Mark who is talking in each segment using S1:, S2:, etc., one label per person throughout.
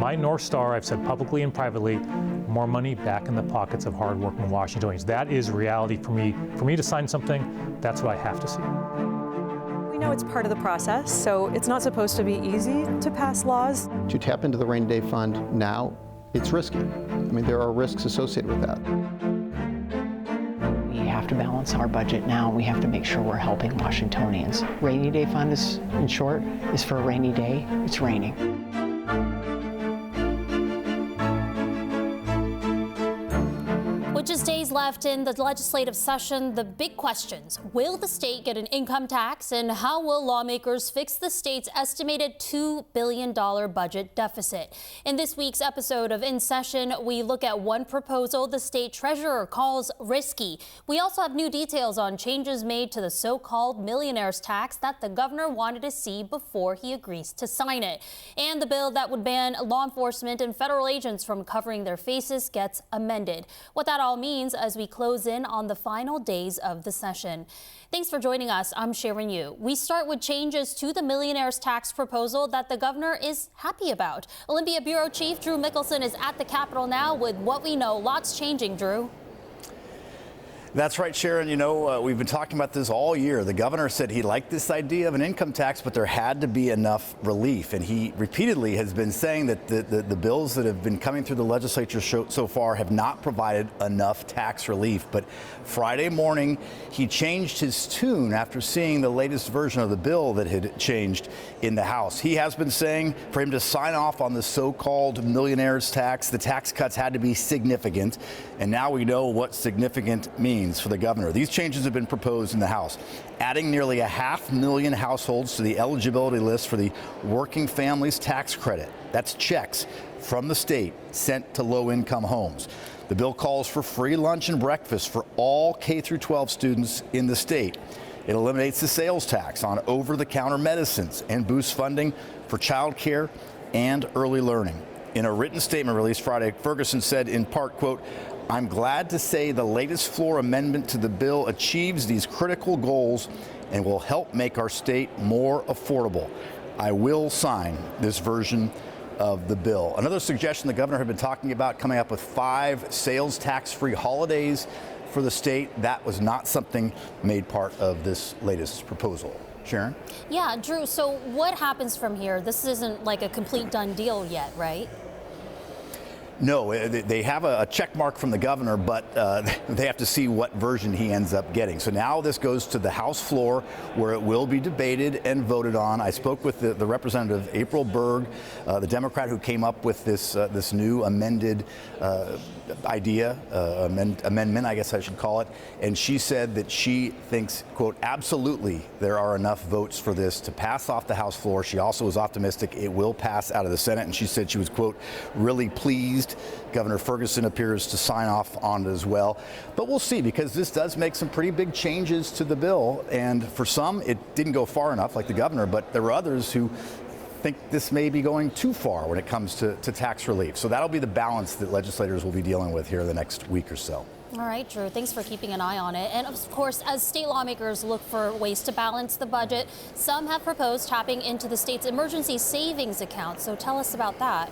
S1: My North Star, I've said publicly and privately, more money back in the pockets of hardworking Washingtonians. That is reality for me. For me to sign something, that's what I have to see.
S2: We know it's part of the process, so it's not supposed to be easy to pass laws.
S3: To tap into the rainy day fund now, it's risky. I mean, there are risks associated with that.
S4: We have to balance our budget now. We have to make sure we're helping Washingtonians. Rainy day fund is, in short, is for a rainy day. It's raining.
S5: With just days left in the legislative session, the big questions: will the state get an income tax, and how will lawmakers fix the state's estimated $2 billion budget deficit? In this week's episode of In Session, we look at one proposal the state treasurer calls risky. We also have new details on changes made to the so-called millionaire's tax that the governor wanted to see before he agrees to sign it. And the bill that would ban law enforcement and federal agents from covering their faces gets amended. What that all means as we close in on the final days of the session. Thanks for joining us. I'm Sharon Yu. We start with changes to the millionaire's tax proposal that the governor is happy about. Olympia Bureau Chief Drew Mickelson is at the Capitol now with what we know. Lots changing, Drew.
S6: That's right, Sharon. You know, we've been talking about this all year. The governor said he liked this idea of an income tax, but there had to be enough relief. And he repeatedly has been saying that the bills that have been coming through the legislature so far have not provided enough tax relief. But Friday morning, he changed his tune after seeing the latest version of the bill that had changed in the House. He has been saying for him to sign off on the so-called millionaire's tax, the tax cuts had to be significant. And now we know what significant means for the governor. These changes have been proposed in the House, adding nearly 500,000 households to the eligibility list for the Working Families Tax Credit. That's checks from the state sent to low-income homes. The bill calls for free lunch and breakfast for all K-12 students in the state. It eliminates the sales tax on over-the-counter medicines and boosts funding for child care and early learning. In a written statement released Friday, Ferguson said in part, quote, "I'm glad to say the latest floor amendment to the bill achieves these critical goals and will help make our state more affordable. I will sign this version of the bill." Another suggestion the governor had been talking about, coming up with 5 sales tax-free holidays for the state. That was not something made part of this latest proposal. Sharon?
S5: Yeah, Drew, so what happens from here? This isn't like a complete done deal yet, right?
S6: No, they have a check mark from the governor, but they have to see what version he ends up getting. So now this goes to the House floor where it will be debated and voted on. I spoke with the representative, April Berg, the Democrat who came up with this new amended amendment, I guess I should call it. And she said that she thinks, quote, absolutely there are enough votes for this to pass off the House floor. She also was optimistic it will pass out of the Senate. And she said she was, quote, really pleased. Governor Ferguson appears to sign off on it as well. But we'll see, because this does make some pretty big changes to the bill. And for some, it didn't go far enough, like the governor, but there were others who think this may be going too far when it comes to tax relief. So that'll be the balance that legislators will be dealing with here the next week or so.
S5: All right, Drew, thanks for keeping an eye on it. And of course, as state lawmakers look for ways to balance the budget, some have proposed tapping into the state's emergency savings account. So tell us about that.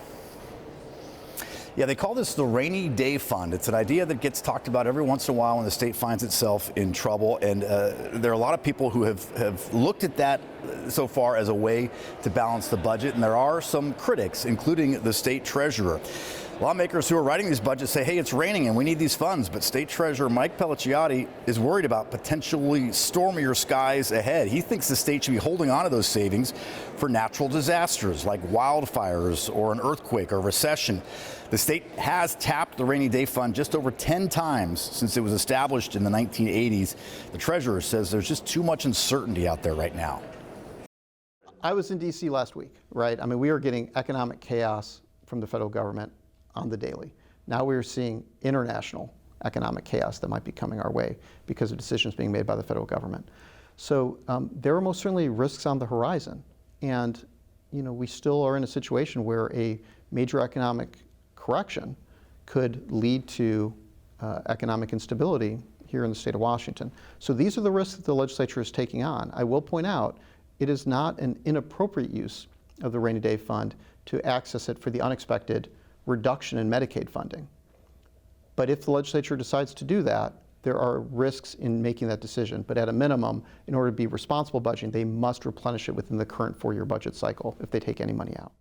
S6: Yeah, they call this the rainy day fund. It's an idea that gets talked about every once in a while when the state finds itself in trouble. And there are a lot of people who have looked at that so far as a way to balance the budget. And there are some critics, including the state treasurer. Lawmakers who are writing these budgets say, hey, it's raining and we need these funds. But State Treasurer Mike Pelliciotti is worried about potentially stormier skies ahead. He thinks the state should be holding on to those savings for natural disasters like wildfires or an earthquake or recession. The state has tapped the rainy day fund just over 10 times since it was established in the 1980s. The treasurer says there's just too much uncertainty out there right now.
S3: I was in D.C. last week, right? I mean, we are getting economic chaos from the federal government on the daily. Now we're seeing international economic chaos that might be coming our way because of decisions being made by the federal government. So there are most certainly risks on the horizon. And, you know, we still are in a situation where a major economic correction could lead to economic instability here in the state of Washington. So these are the risks that the legislature is taking on. I will point out, it is not an inappropriate use of the rainy day fund to access it for the unexpected reduction in Medicaid funding. But if the legislature decides to do that, there are risks in making that decision. But at a minimum, in order to be responsible budgeting, they must replenish it within the current 4-year budget cycle if they take any money out.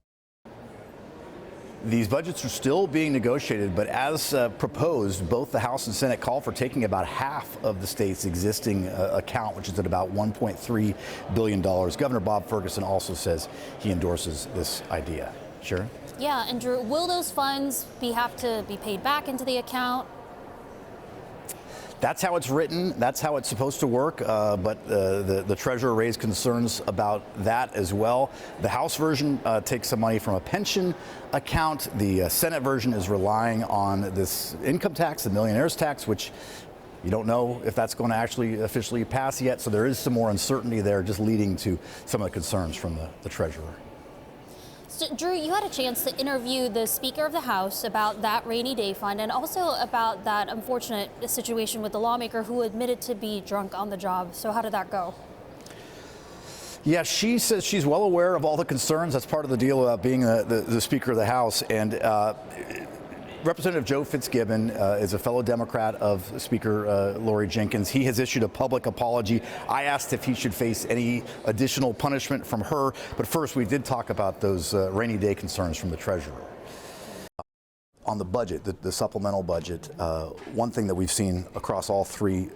S6: These budgets are still being negotiated, but as proposed, both the House and Senate call for taking about half of the state's existing account, which is at about $1.3 billion. Governor Bob Ferguson also says he endorses this idea. Sharon?
S5: Yeah, and Drew, will those funds have to be paid back into the account?
S6: That's how it's written. That's how it's supposed to work. But the treasurer raised concerns about that as well. The House version takes some money from a pension account. The Senate version is relying on this income tax, the millionaire's tax, which you don't know if that's going to actually officially pass yet. So there is some more uncertainty there, just leading to some of the concerns from the treasurer.
S5: So, Drew, you had a chance to interview the Speaker of the House about that rainy day fund and also about that unfortunate situation with the lawmaker who admitted to be drunk on the job. So how did that go?
S6: Yeah, she says she's well aware of all the concerns. That's part of the deal about being the Speaker of the House. And Representative Joe Fitzgibbon is a fellow Democrat of Speaker Lori Jenkins. He has issued a public apology. I asked if he should face any additional punishment from her. But first, we did talk about those rainy day concerns from the treasurer. On the budget, the supplemental budget, one thing that we've seen across all three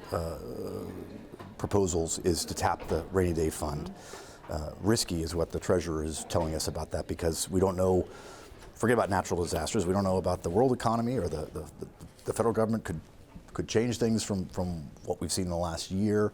S6: proposals is to tap the rainy day fund. Risky is what the treasurer is telling us about that, because we don't know. Forget about natural disasters. We don't know about the world economy, or the federal government could change things from what we've seen in the last year.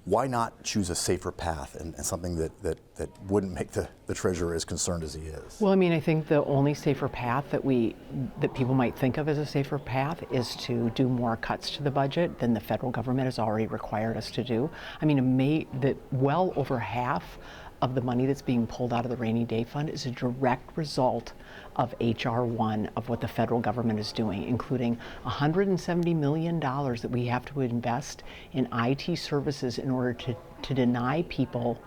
S6: Why not choose a safer path and something that wouldn't make the treasurer as concerned as he is?
S4: Well, I mean, I think the only safer path that people might think of as a safer path is to do more cuts to the budget than the federal government has already required us to do. I mean, that well over half of the money that's being pulled out of the rainy day fund is a direct result of H.R. 1 of what the federal government is doing, including $170 million that we have to invest in IT services in order to deny people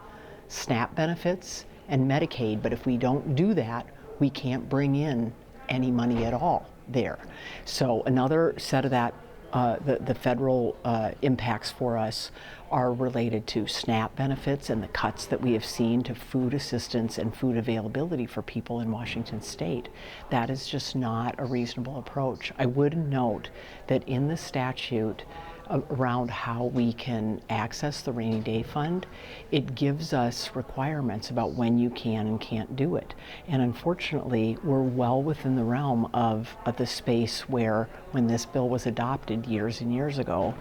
S4: SNAP benefits and Medicaid. But if we don't do that, we can't bring in any money at all there. So another set of that, the federal impacts for us are related to SNAP benefits and the cuts that we have seen to food assistance and food availability for people in Washington state. That is just not a reasonable approach. I would note that in the statute around how we can access the rainy day fund, it gives us requirements about when you can and can't do it. And unfortunately, we're well within the realm of the space where, when this bill was adopted years and years ago,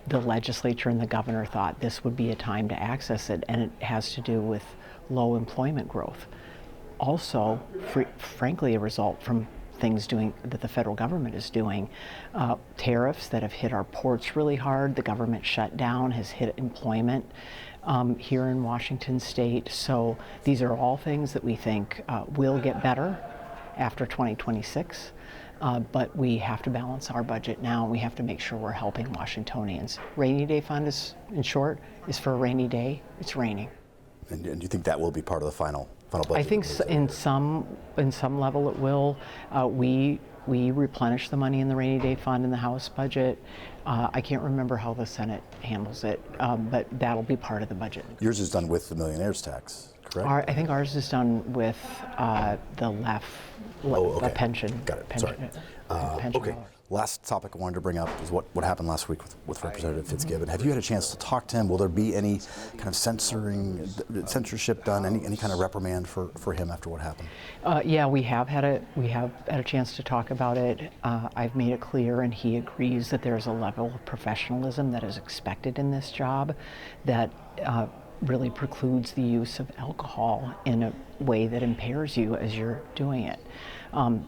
S4: the legislature and the governor thought this would be a time to access it, and it has to do with low employment growth. Also, frankly, a result from things that the federal government is doing. Tariffs that have hit our ports really hard. The government shutdown has hit employment here in Washington state. So these are all things that we think will get better after 2026. But we have to balance our budget now. We have to make sure we're helping Washingtonians. Rainy day fund is, in short, is for a rainy day. It's raining.
S6: And do you think that will be part of the final budget?
S4: I think in some level it will. We replenish the money in the rainy day fund in the House budget. I can't remember how the Senate handles it, but that'll be part of the budget.
S6: Yours is done with the millionaire's tax, correct?
S4: I think ours is done with the pension.
S6: Got it.
S4: Pension,
S6: Sorry. Okay. Last topic I wanted to bring up is what happened last week with Representative Fitzgibbon. Have you had a chance to talk to him? Will there be any kind of censorship done? Any kind of reprimand for him after what happened?
S4: Yeah, we have had a chance to talk about it. I've made it clear, and he agrees that there's a level of professionalism that is expected in this job that really precludes the use of alcohol in a way that impairs you as you're doing it.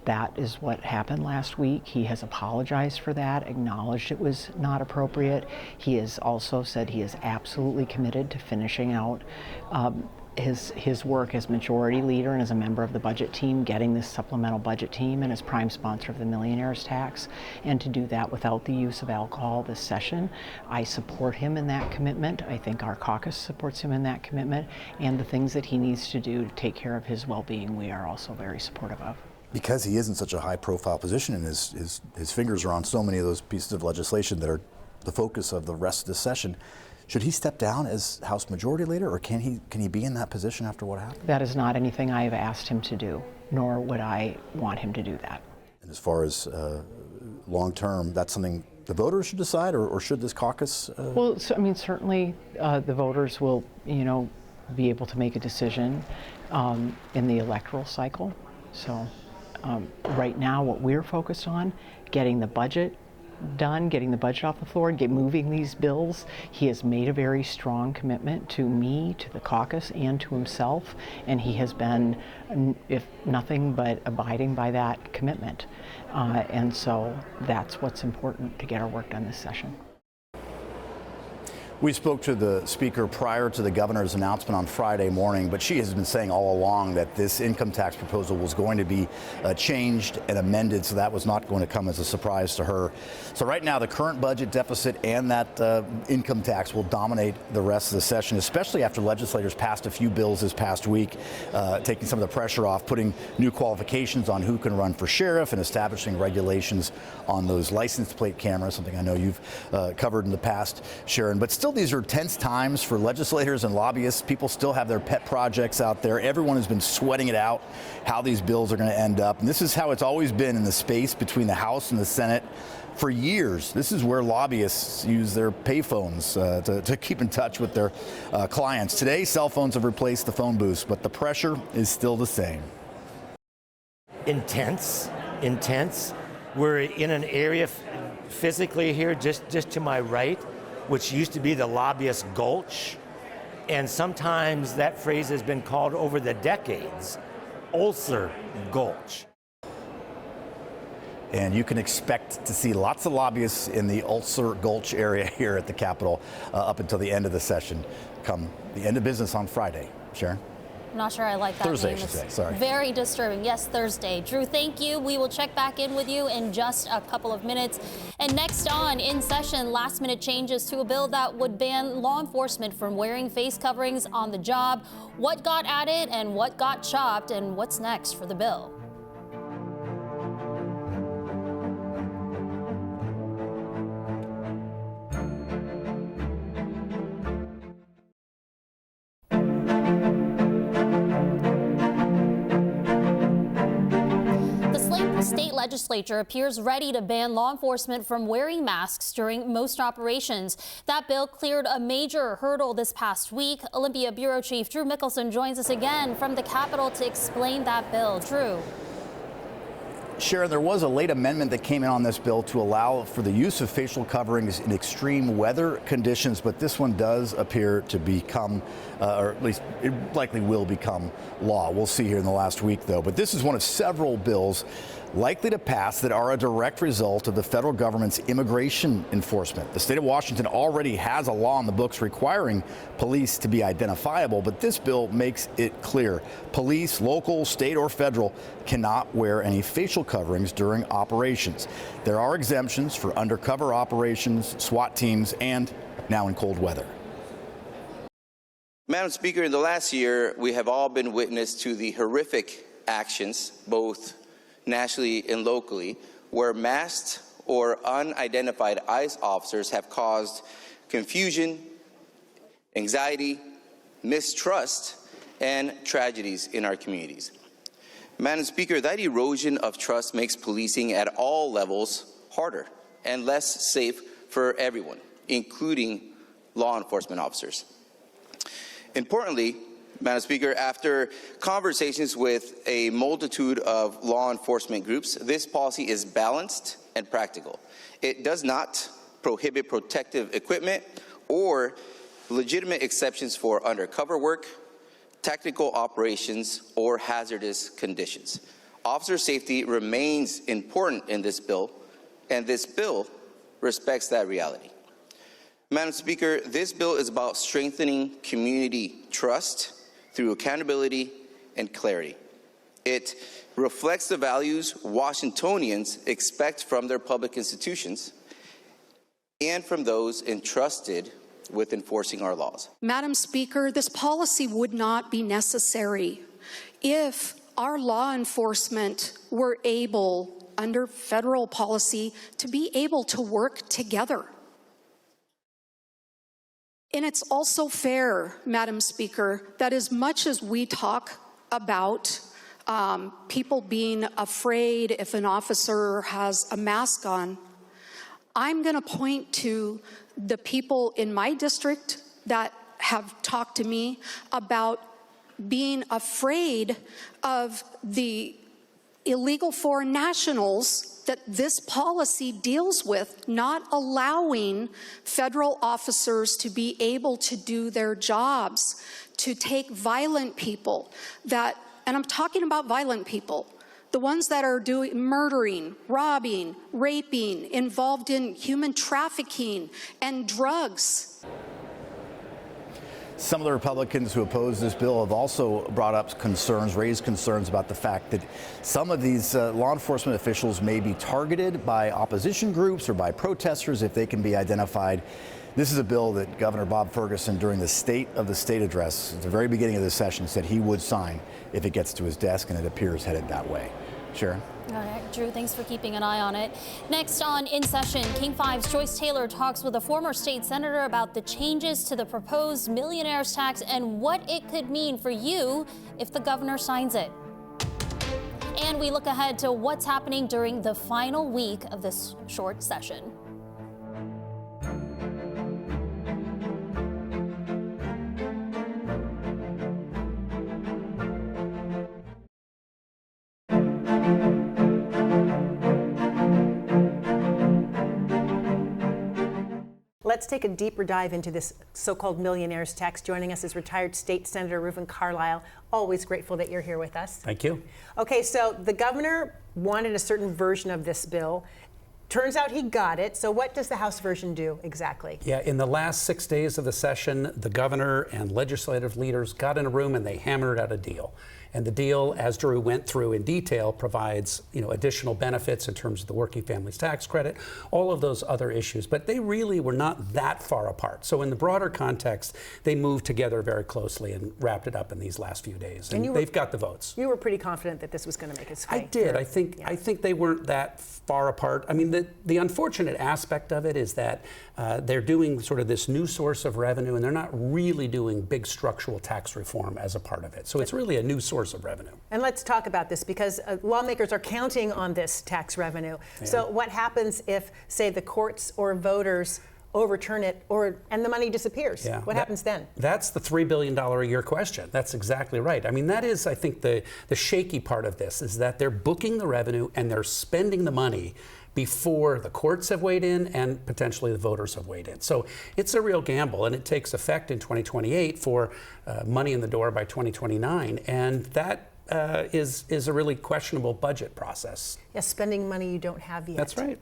S4: That is what happened last week. He has apologized for that, acknowledged it was not appropriate. He has also said he is absolutely committed to finishing out his work as majority leader and as a member of the budget team, getting this supplemental budget team, and as prime sponsor of the millionaire's tax, and to do that without the use of alcohol this session. I support him in that commitment. I think our caucus supports him in that commitment, and the things that he needs to do to take care of his well-being, we are also very supportive of.
S6: Because he is in such a high-profile position, and his fingers are on so many of those pieces of legislation that are the focus of the rest of the session, should he step down as House Majority Leader, or can he be in that position after what happened?
S4: That is not anything I have asked him to do, nor would I want him to do that.
S6: And as far as long-term, that's something the voters should decide, or should this caucus?
S4: Well, so, I mean, certainly the voters will, be able to make a decision in the electoral cycle. So right now, what we're focused on, getting the budget done, getting the budget off the floor, moving these bills. He has made a very strong commitment to me, to the caucus, and to himself, and he has been, if nothing but abiding by that commitment. And so that's what's important to get our work done this session.
S6: We spoke to the speaker prior to the governor's announcement on Friday morning, but she has been saying all along that this income tax proposal was going to be changed and amended, so that was not going to come as a surprise to her. So right now, the current budget deficit and that income tax will dominate the rest of the session, especially after legislators passed a few bills this past week, taking some of the pressure off, putting new qualifications on who can run for sheriff, and establishing regulations on those license plate cameras, something I know you've covered in the past, Sharon. But still, these are tense times for legislators and lobbyists. People still have their pet projects out there. Everyone has been sweating it out, how these bills are going to end up. And this is how it's always been in the space between the House and the Senate for years. This is where lobbyists use their payphones to keep in touch with their clients. Today, cell phones have replaced the phone booths, but the pressure is still the same.
S7: Intense. We're in an area physically here, just to my right, which used to be the lobbyist gulch. And sometimes that phrase has been called over the decades, ulcer gulch.
S6: And you can expect to see lots of lobbyists in the Ulcer Gulch area here at the Capitol up until the end of the session, come the end of business on Friday. Sharon?
S5: I'm not sure I like that
S6: Thursday,
S5: name.
S6: I should
S5: It's
S6: say. Sorry.
S5: Very disturbing. Yes, Thursday. Drew, thank you. We will check back in with you in just a couple of minutes. And next on in session, last-minute changes to a bill that would ban law enforcement from wearing face coverings on the job. What got added and what got chopped, and what's next for the bill? State legislature appears ready to ban law enforcement from wearing masks during most operations. That bill cleared a major hurdle this past week. Olympia Bureau Chief Drew Mickelson joins us again from the Capitol to explain that bill. Drew.
S6: Sharon, there was a late amendment that came in on this bill to allow for the use of facial coverings in extreme weather conditions, but this one does appear to become, or at least it likely will become law. We'll see here in the last week, though. But this is one of several bills likely to pass that are a direct result of the federal government's immigration enforcement. The state of Washington already has a law on the books requiring police to be identifiable, but this bill makes it clear police, local, state, or federal, cannot wear any facial coverings during operations. There are exemptions for undercover operations, SWAT teams, and now in cold weather.
S8: Madam Speaker, in the last year, we have all been witness to the horrific actions, both nationally and locally, where masked or unidentified ICE officers have caused confusion, anxiety, mistrust, and tragedies in our communities. Madam Speaker, that erosion of trust makes policing at all levels harder and less safe for everyone, including law enforcement officers. Importantly, Madam Speaker, after conversations with a multitude of law enforcement groups, this policy is balanced and practical. It does not prohibit protective equipment or legitimate exceptions for undercover work, technical operations, or hazardous conditions. Officer safety remains important in this bill, and this bill respects that reality. Madam Speaker, this bill is about strengthening community trust through accountability and clarity. It reflects the values Washingtonians expect from their public institutions and from those entrusted with enforcing our laws.
S9: Madam Speaker, this policy would not be necessary if our law enforcement were able, under federal policy, to be able to work together. And it's also fair, Madam Speaker, that as much as we talk about people being afraid if an officer has a mask on, I'm going to point to the people in my district that have talked to me about being afraid of the illegal foreign nationals that this policy deals with, not allowing federal officers to be able to do their jobs, to take violent people that, and I'm talking about violent people, the ones that are doing murdering, robbing, raping, involved in human trafficking and drugs.
S6: Some of the Republicans who oppose this bill have also brought up concerns, raised concerns about the fact that some of these law enforcement officials may be targeted by opposition groups or by protesters if they can be identified. This is a bill that Governor Bob Ferguson, during the State of the State address at the very beginning of the session, said he would sign if it gets to his desk, and it appears headed that way. Sharon?
S5: All right, Drew, thanks for keeping an eye on it. Next on In Session, King 5's Joyce Taylor talks with a former state senator about the changes to the proposed millionaires tax and what it could mean for you if the governor signs it. And we look ahead to what's happening during the final week of this short session.
S10: Let's take a deeper dive into this so-called millionaires tax. Joining us is retired State Senator Reuven Carlisle. Always grateful that you're here with us.
S11: Thank you.
S10: Okay, so the governor wanted a certain version of this bill. Turns out he got it. So what does the House version do exactly?
S11: Yeah, in the last 6 days of the session, the governor and legislative leaders got in a room and they hammered out a deal. And the deal, as Drew went through in detail, provides additional benefits in terms of the working families tax credit, all of those other issues. But they really were not that far apart. So in the broader context, they moved together very closely and wrapped it up in these last few days. And they've got the votes.
S10: You were pretty confident that this was going to make its way.
S11: I did. I think they weren't that far apart. I mean, the unfortunate aspect of it is that they're doing sort of this new source of revenue, and they're not really doing big structural tax reform as a part of it. So it's really a new source of revenue.
S10: And let's talk about this, because lawmakers are counting on this tax revenue. Yeah. So what happens if, say, the courts or voters overturn it and the money disappears? Yeah. What happens then?
S11: That's the $3 billion a year question. That's exactly right. I mean, that is, I think, the shaky part of this is that they're booking the revenue and they're spending the money before the courts have weighed in and potentially the voters have weighed in. So it's a real gamble, and it takes effect in 2028 for money in the door by 2029. And that is a really questionable budget process.
S10: Yeah, spending money you don't have yet.
S11: That's right.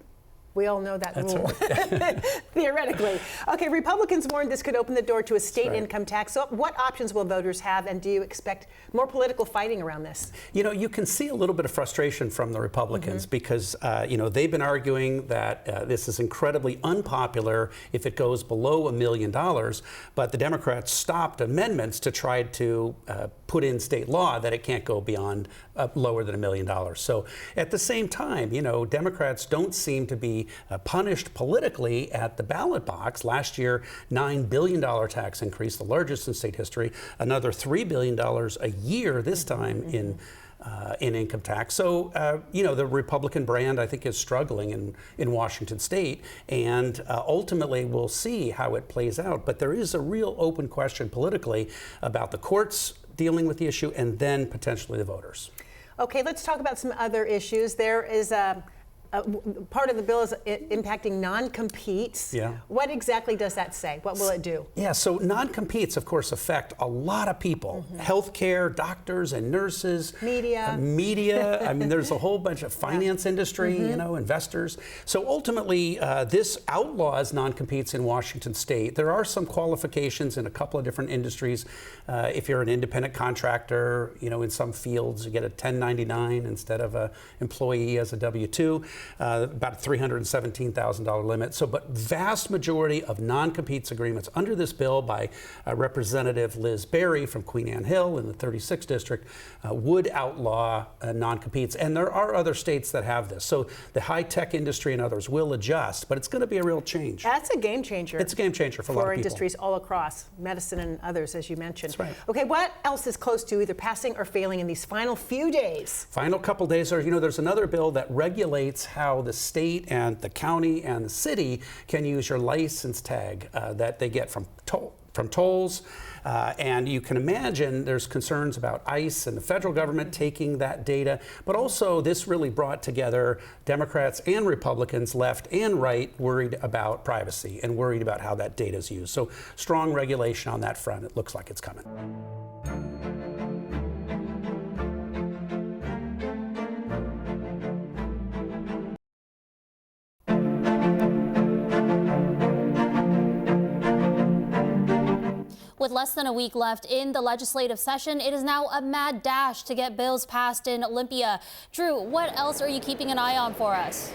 S10: We all know that
S11: That's
S10: rule,
S11: right.
S10: theoretically. Okay, Republicans warned this could open the door to a state income tax. So what options will voters have, and do you expect more political fighting around this?
S11: You can see a little bit of frustration from the Republicans because, they've been arguing that this is incredibly unpopular if it goes below $1 million, but the Democrats stopped amendments to try to put in state law that it can't go beyond lower than $1 million. So at the same time, Democrats don't seem to be punished politically at the ballot box. Last year, $9 billion tax increase, the largest in state history, another $3 billion a year this time in income tax. So, the Republican brand, I think, is struggling in Washington state, and ultimately we'll see how it plays out. But there is a real open question politically about the courts dealing with the issue and then potentially the voters.
S10: Okay, let's talk about some other issues. There is part of the bill is impacting non-competes.
S11: Yeah.
S10: What exactly does that say? What will it do?
S11: Yeah, so non-competes, of course, affect a lot of people. Healthcare, doctors and nurses.
S10: Media.
S11: I mean, there's a whole bunch of finance industry, you know, investors. So ultimately, this outlaws non-competes in Washington State. There are some qualifications in a couple of different industries. If you're an independent contractor, you know, in some fields, you get a 1099 instead of an employee as a W-2. About a $317,000 limit. So, but vast majority of non-competes agreements under this bill by Representative Liz Berry from Queen Anne Hill in the 36th district would outlaw non-competes. And there are other states that have this. So the high-tech industry and others will adjust, but it's going to be a real change.
S10: That's a game changer.
S11: It's a game changer for a lot of people.
S10: industries all across, medicine and others, as you mentioned.
S11: That's right.
S10: Okay, what else is close to either passing or failing in these final few days?
S11: Final couple days, or, you know, there's another bill that regulates how the state and the county and the city can use your license tag that they get from tolls. And you can imagine there's concerns about ICE and the federal government taking that data, but also this really brought together Democrats and Republicans, left and right, worried about privacy and worried about how that data is used. So strong regulation on that front. It looks like it's coming.
S5: With less than a week left in the legislative session, it is now a mad dash to get bills passed in Olympia. Drew, what else are you keeping an eye on for us?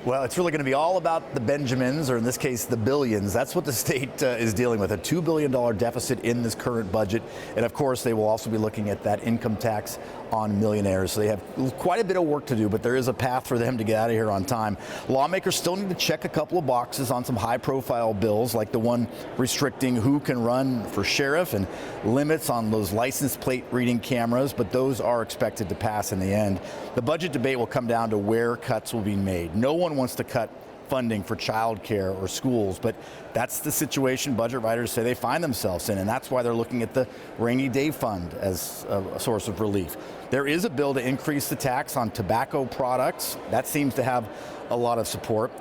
S6: Well, it's really going to be all about the Benjamins, or in this case, the billions. That's what the state is dealing with, a $2 billion deficit in this current budget. And of course, they will also be looking at that income tax on millionaires. So they have quite a bit of work to do, but there is a path for them to get out of here on time. Lawmakers still need to check a couple of boxes on some high-profile bills, like the one restricting who can run for sheriff and limits on those license plate reading cameras, but those are expected to pass in the end. The budget debate will come down to where cuts will be made. No one wants to cut funding for childcare or schools, but that's the situation budget writers say they find themselves in, and that's why they're looking at the rainy day fund as a source of relief. There is a bill to increase the tax on tobacco products. That seems to have a lot of support.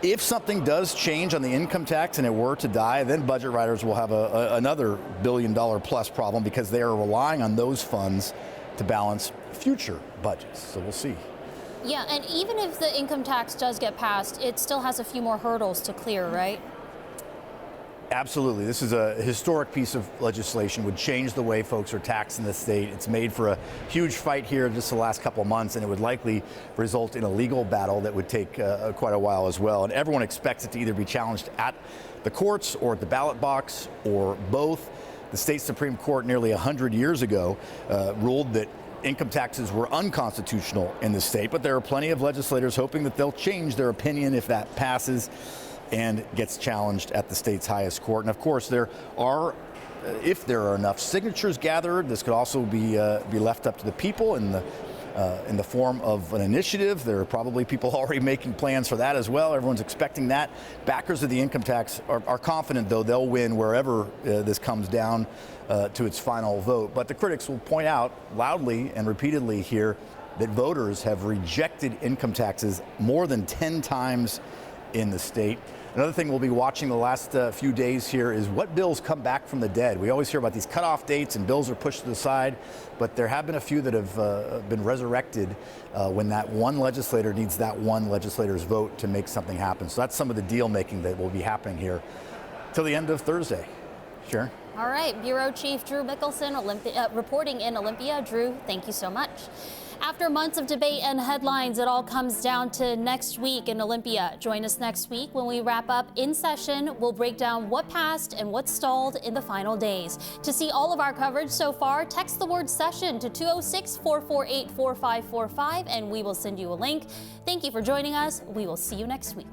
S6: If something does change on the income tax and it were to die, then budget writers will have another $1 billion plus problem, because they are relying on those funds to balance future budgets. So we'll see.
S5: Yeah, and even if the income tax does get passed, it still has a few more hurdles to clear, right?
S6: Absolutely. This is a historic piece of legislation, would change the way folks are taxed in the state. It's made for a huge fight here just the last couple of months, and it would likely result in a legal battle that would take quite a while as well. And everyone expects it to either be challenged at the courts or at the ballot box or both. The state Supreme Court nearly 100 years ago ruled that income taxes were unconstitutional in the state, but there are plenty of legislators hoping that they'll change their opinion if that passes and gets challenged at the state's highest court. And of course, there are, if there are enough signatures gathered, this could also be left up to the people in the form of an initiative. There are probably people already making plans for that as well. Everyone's expecting that. Backers of the income tax are confident, though, they'll win wherever this comes down to its final vote. But the critics will point out loudly and repeatedly here that voters have rejected income taxes more than 10 times in the state. Another thing we'll be watching the last few days here is what bills come back from the dead. We always hear about these cutoff dates and bills are pushed to the side, but there have been a few that have been resurrected when that one legislator needs that one legislator's vote to make something happen. So that's some of the deal making that will be happening here till the end of Thursday. Sharon?
S5: All right, Bureau Chief Drew Mickelson reporting in Olympia. Drew, thank you so much. After months of debate and headlines, it all comes down to next week in Olympia. Join us next week when we wrap up In Session. We'll break down what passed and what stalled in the final days. To see all of our coverage so far, text the word session to 206-448-4545 and we will send you a link. Thank you for joining us. We will see you next week.